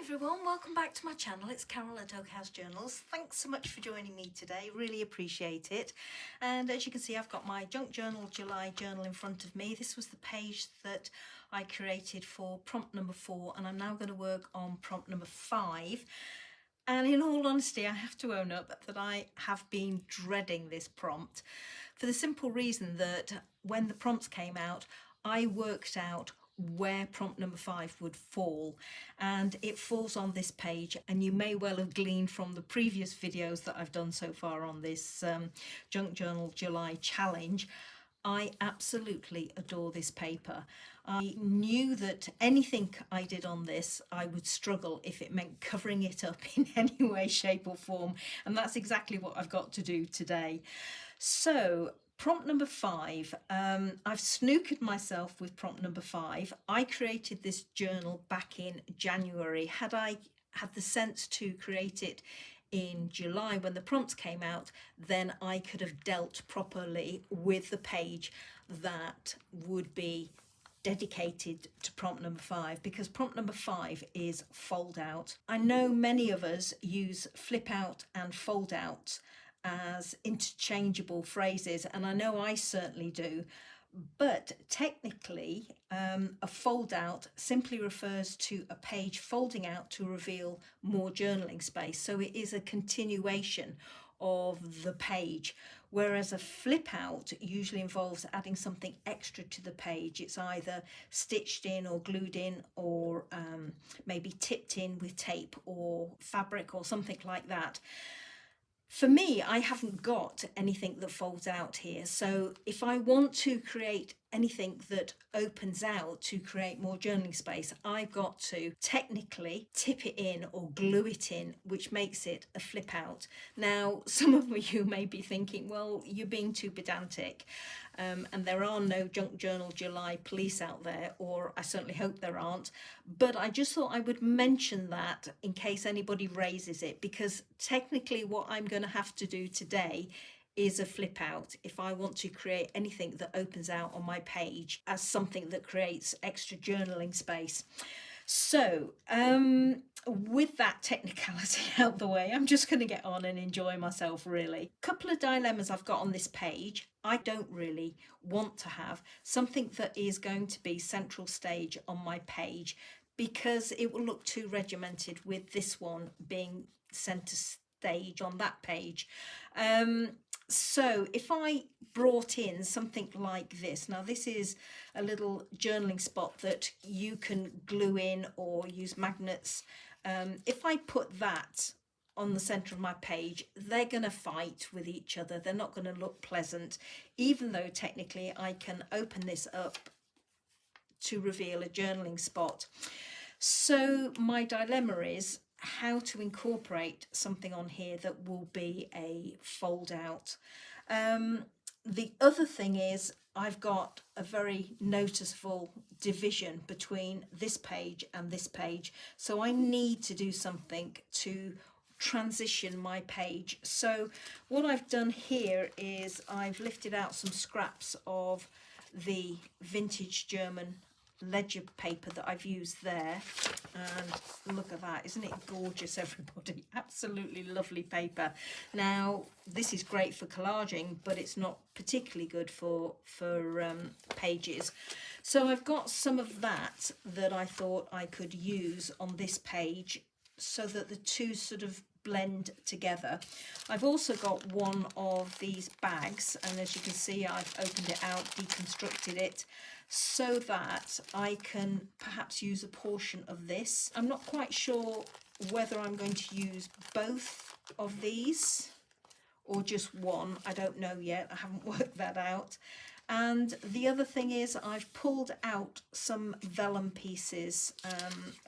everyone, welcome back to my channel. It's Carol at Oak House Journals. Thanks so much for joining me today, really appreciate it. And as you can see, I've got my Junk Journal July journal in front of me. This was the page that I created for prompt number 4, and I'm now going to work on prompt number 5. And in all honesty, I have to own up that I have been dreading this prompt for the simple reason that when the prompts came out, I worked out where prompt number 5 would fall, and it falls on this page. And you may well have gleaned from the previous videos that I've done so far on this Junk Journal July challenge, I absolutely adore this paper. I knew that anything I did on this, I would struggle if it meant covering it up in any way, shape or form, and that's exactly what I've got to do today. So prompt number 5, I've snookered myself with prompt number 5. I created this journal back in January. Had I had the sense to create it in July when the prompts came out, then I could have dealt properly with the page that would be dedicated to prompt number 5, because prompt number 5 is fold out. I know many of us use flip out and fold out as interchangeable phrases, and I know I certainly do, but technically a fold out simply refers to a page folding out to reveal more journaling space, so it is a continuation of the page, whereas a flip out usually involves adding something extra to the page. It's either stitched in or glued in, or maybe tipped in with tape or fabric or something like that. For me, I haven't got anything that folds out here, so if I want to create anything that opens out to create more journaling space, I've got to technically tip it in or glue it in, which makes it a flip out. Now, some of you may be thinking, well, you're being too pedantic, and there are no Junk Journal July police out there, or I certainly hope there aren't, but I just thought I would mention that in case anybody raises it, because technically what I'm going to have to do today is a flip out if I want to create anything that opens out on my page as something that creates extra journaling space. So with that technicality out the way, I'm just going to get on and enjoy myself, really. Couple of dilemmas I've got on this page. I don't really want to have something that is going to be central stage on my page, because it will look too regimented with this one being center stage on that page. So if I brought in something like this, now this is a little journaling spot that you can glue in or use magnets. If I put that on the center of my page, they're going to fight with each other. They're not going to look pleasant, even though technically I can open this up to reveal a journaling spot. So my dilemma is how to incorporate something on here that will be a fold out. The other thing is I've got a very noticeable division between this page and this page, so I need to do something to transition my page. So what I've done here is I've lifted out some scraps of the vintage German ledger paper that I've used there, and look at that, isn't it gorgeous, everybody? Absolutely lovely paper. Now this is great for collaging, but it's not particularly good for pages. So I've got some of that I thought I could use on this page so that the two sort of blend together. I've also got one of these bags, and as you can see, I've opened it out, deconstructed it, so that I can perhaps use a portion of this. I'm not quite sure whether I'm going to use both of these or just one. I don't know yet. I haven't worked that out. And the other thing is I've pulled out some vellum pieces.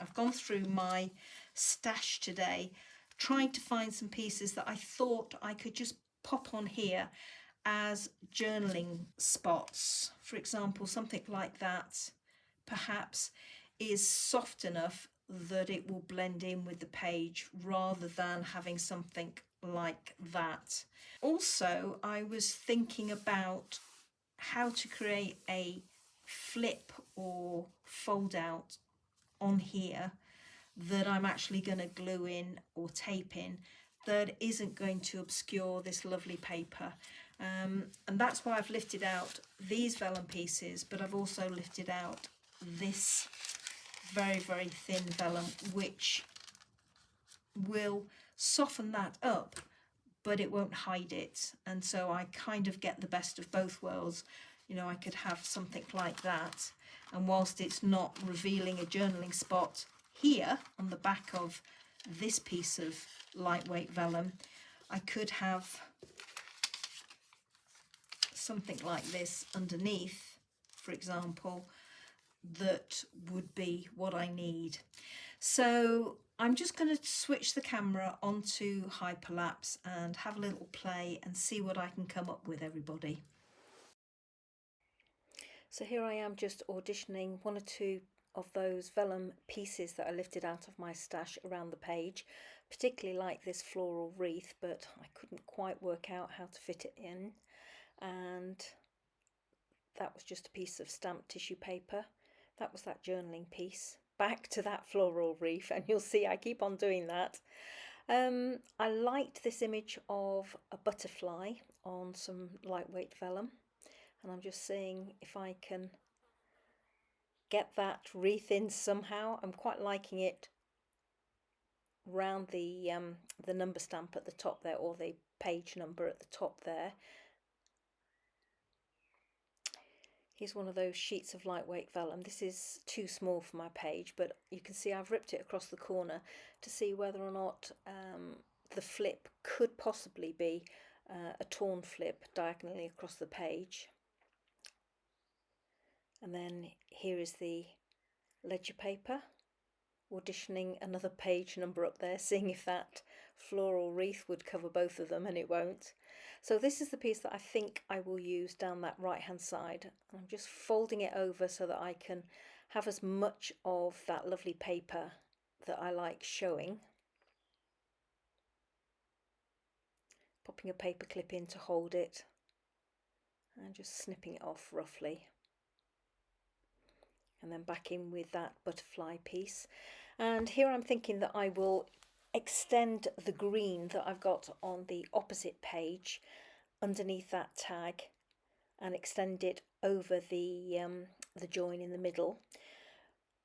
I've gone through my stash today trying to find some pieces that I thought I could just pop on here as journaling spots. For example, something like that perhaps is soft enough that it will blend in with the page rather than having something like that. Also, I was thinking about how to create a flip or fold out on here that I'm actually going to glue in or tape in that isn't going to obscure this lovely paper. And that's why I've lifted out these vellum pieces, but I've also lifted out this very, very thin vellum, which will soften that up, but it won't hide it. And so I kind of get the best of both worlds. You know, I could have something like that, and whilst it's not revealing a journaling spot here on the back of this piece of lightweight vellum, I could have something like this underneath, for example, that would be what I need. So I'm just going to switch the camera onto hyperlapse and have a little play and see what I can come up with, everybody. So here I am just auditioning one or two of those vellum pieces that I lifted out of my stash around the page. Particularly like this floral wreath, but I couldn't quite work out how to fit it in. And that was just a piece of stamped tissue paper. That was that journaling piece. Back to that floral wreath, and you'll see I keep on doing that. I liked this image of a butterfly on some lightweight vellum, and I'm just seeing if I can get that wreath in somehow. I'm quite liking it round the number stamp at the top there, or the page number at the top there. Here's one of those sheets of lightweight vellum. This is too small for my page, but you can see I've ripped it across the corner to see whether or not the flip could possibly be a torn flip diagonally across the page. And then here is the ledger paper, auditioning another page number up there, seeing if that floral wreath would cover both of them, and it won't. So this is the piece that I think I will use down that right hand side. I'm just folding it over so that I can have as much of that lovely paper that I like showing. Popping a paper clip in to hold it and just snipping it off roughly. And then back in with that butterfly piece. And here I'm thinking that I will extend the green that I've got on the opposite page underneath that tag and extend it over the join in the middle.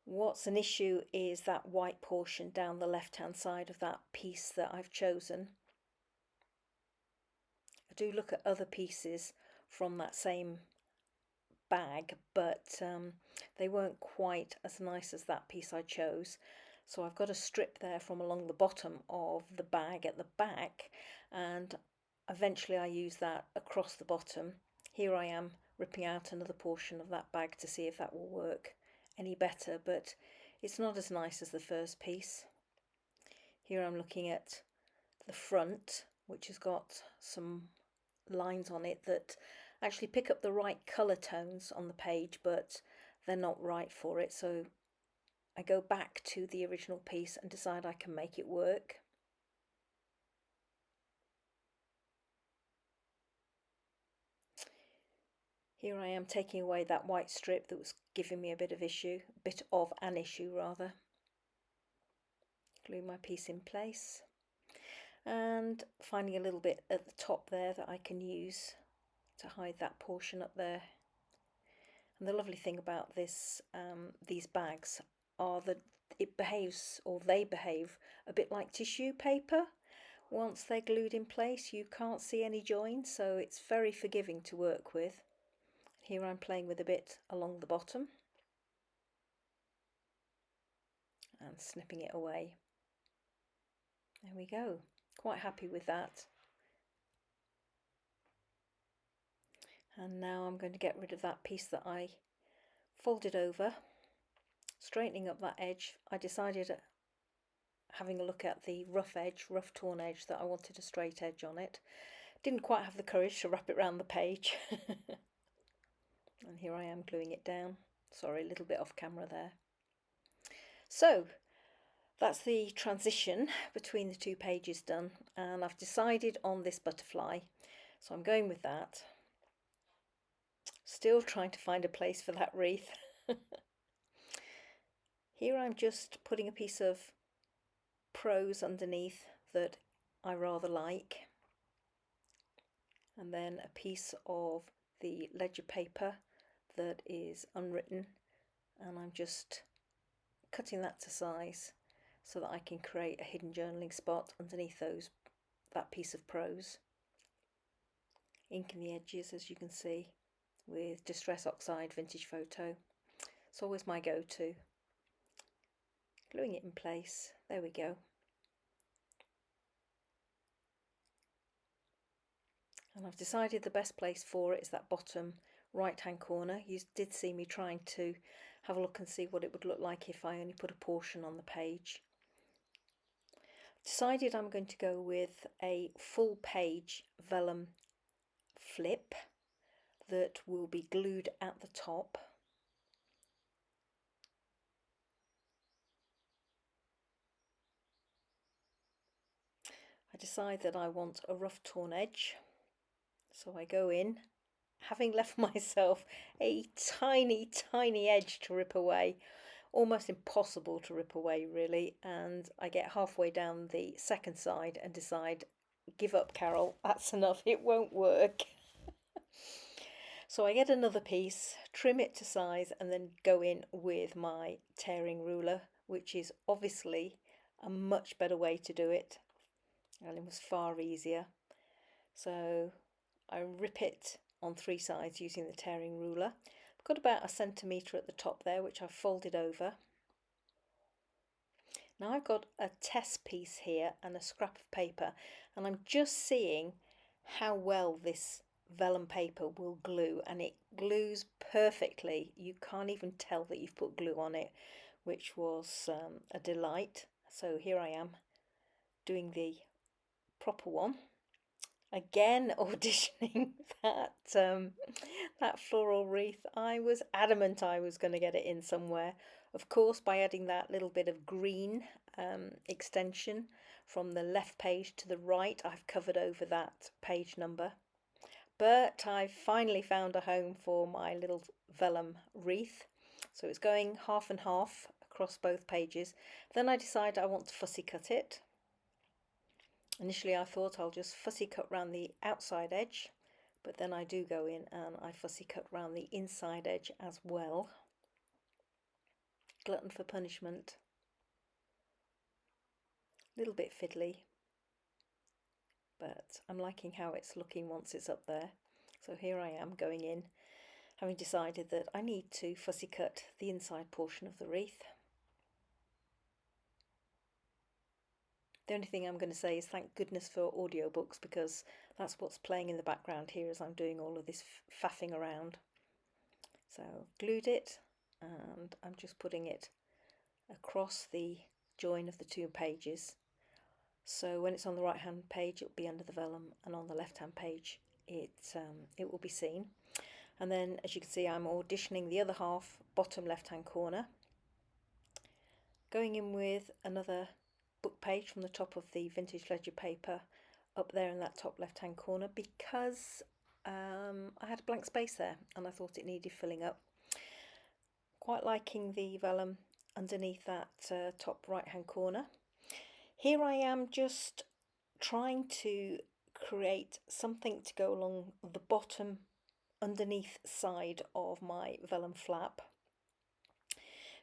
What's an issue is that white portion down the left hand side of that piece that I've chosen. I do look at other pieces from that same bag, but they weren't quite as nice as that piece I chose. So I've got a strip there from along the bottom of the bag at the back, and eventually I use that across the bottom. Here I am ripping out another portion of that bag to see if that will work any better, but it's not as nice as the first piece. Here I'm looking at the front, which has got some lines on it that actually pick up the right colour tones on the page, but they're not right for it. So I go back to the original piece and decide I can make it work. Here I am taking away that white strip that was giving me a bit of an issue rather. Glue my piece in place and finding a little bit at the top there that I can use to hide that portion up there. And the lovely thing about this, these bags, are that they behave a bit like tissue paper. Once they're glued in place, you can't see any joins, so it's very forgiving to work with. Here I'm playing with a bit along the bottom and snipping it away. There we go. Quite happy with that. And now I'm going to get rid of that piece that I folded over, straightening up that edge. I decided, having a look at the rough torn edge, that I wanted a straight edge on it. Didn't quite have the courage to wrap it around the page. And here I am gluing it down. Sorry, a little bit off camera there. So that's the transition between the two pages done, and I've decided on this butterfly, so I'm going with that. Still trying to find a place for that wreath. Here I'm just putting a piece of prose underneath that I rather like, and then a piece of the ledger paper that is unwritten, and I'm just cutting that to size so that I can create a hidden journaling spot underneath that piece of prose. Inking the edges, as you can see, with Distress Oxide Vintage Photo. It's always my go-to. Gluing it in place, there we go. And I've decided the best place for it is that bottom right hand corner. You did see me trying to have a look and see what it would look like if I only put a portion on the page. Decided I'm going to go with a full page vellum flip that will be glued at the top. I decide that I want a rough torn edge, so I go in, having left myself a tiny edge to rip away, almost impossible to rip away really, and I get halfway down the second side and decide, give up Carol, that's enough, it won't work. So I get another piece, trim it to size, and then go in with my tearing ruler, which is obviously a much better way to do it, and it was far easier. So I rip it on 3 sides using the tearing ruler. I've got about 1 centimetre at the top there, which I've folded over. Now I've got a test piece here and a scrap of paper, and I'm just seeing how well this vellum paper will glue, and it glues perfectly. You can't even tell that you've put glue on it, which was a delight. So here I am doing the proper one. Again, auditioning that floral wreath. I was adamant I was going to get it in somewhere. Of course, by adding that little bit of green extension from the left page to the right, I've covered over that page number. But I finally found a home for my little vellum wreath. So it's going half and half across both pages. Then I decide I want to fussy cut it. Initially I thought I'll just fussy cut round the outside edge, but then I do go in and I fussy cut round the inside edge as well. Glutton for punishment. A little bit fiddly, but I'm liking how it's looking once it's up there. So here I am going in, having decided that I need to fussy cut the inside portion of the wreath. The only thing I'm going to say is thank goodness for audiobooks, because that's what's playing in the background here as I'm doing all of this faffing around. So glued it, and I'm just putting it across the join of the 2 pages. So when it's on the right hand page it'll be under the vellum, and on the left hand page it will be seen. And then as you can see I'm auditioning the other half, bottom left hand corner, going in with another book page from the top of the vintage ledger paper up there in that top left hand corner, because I had a blank space there and I thought it needed filling up. Quite liking the vellum underneath that top right hand corner. Here I am just trying to create something to go along the bottom underneath side of my vellum flap,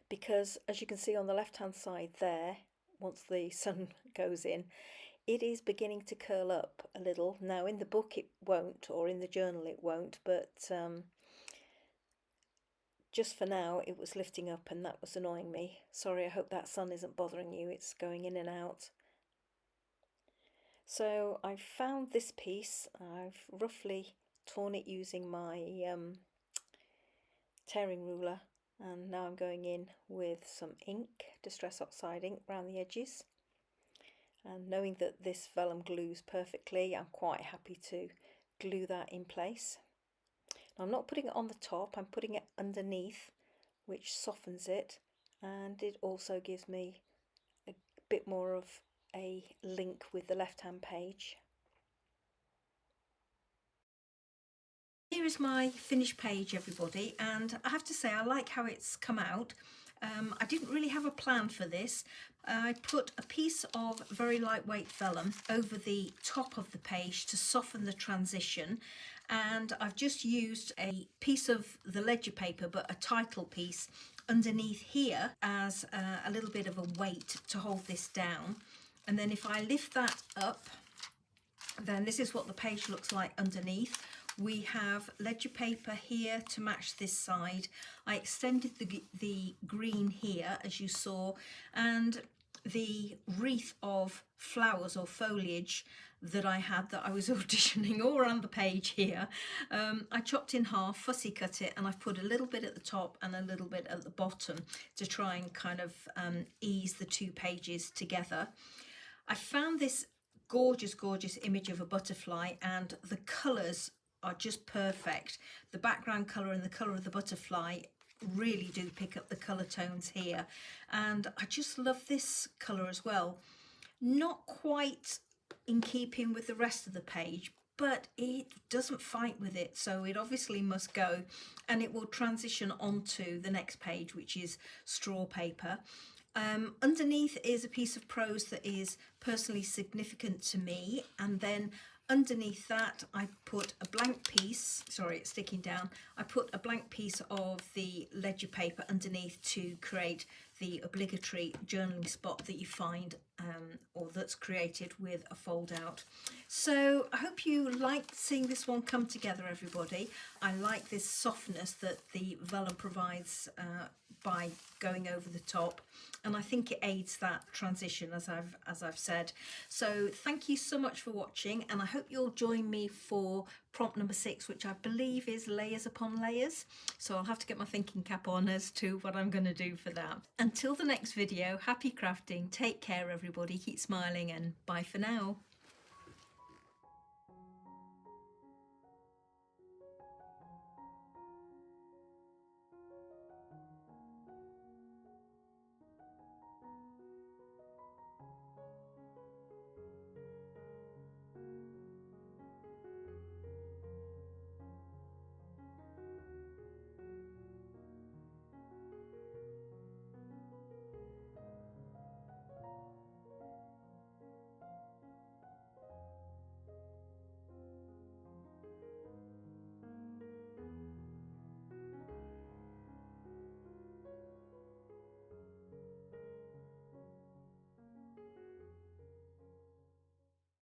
because as you can see on the left hand side there, once the sun goes in, it is beginning to curl up a little. Now in the book it won't, or in the journal it won't, but just for now it was lifting up and that was annoying me. Sorry, I hope that sun isn't bothering you, it's going in and out. So I found this piece, I've roughly torn it using my tearing ruler, and now I'm going in with some ink, Distress Oxide ink, around the edges. And knowing that this vellum glues perfectly, I'm quite happy to glue that in place. Now, I'm not putting it on the top, I'm putting it underneath, which softens it, and it also gives me a bit more of a link with the left hand page. Here is my finished page, everybody, and I have to say I like how it's come out. I didn't really have a plan for this. I put a piece of very lightweight vellum over the top of the page to soften the transition, and I've just used a piece of the ledger paper, but a title piece underneath here as a little bit of a weight to hold this down. And then if I lift that up, then this is what the page looks like underneath. We have ledger paper here to match this side. I extended the green here, as you saw, and the wreath of flowers or foliage that I had that I was auditioning all around the page here. I chopped in half, fussy cut it, and I've put a little bit at the top and a little bit at the bottom to try and kind of ease the two pages together. I found this gorgeous, gorgeous image of a butterfly, and the colours are just perfect. The background colour and the colour of the butterfly really do pick up the colour tones here, and I just love this colour as well. Not quite in keeping with the rest of the page, but it doesn't fight with it, so it obviously must go, and it will transition onto the next page, which is straw paper. Underneath is a piece of prose that is personally significant to me, and then underneath that I put a blank piece, sorry it's sticking down, I put a blank piece of the ledger paper underneath to create the obligatory journaling spot that you find or that's created with a fold out. So I hope you liked seeing this one come together, everybody. I like this softness that the vellum provides by going over the top, and I think it aids that transition, as I've said. So thank you so much for watching, and I hope you'll join me for prompt number 6, which I believe is layers upon layers. So I'll have to get my thinking cap on as to what I'm going to do for that. Until the next video, happy crafting, take care everybody, keep smiling, and bye for now.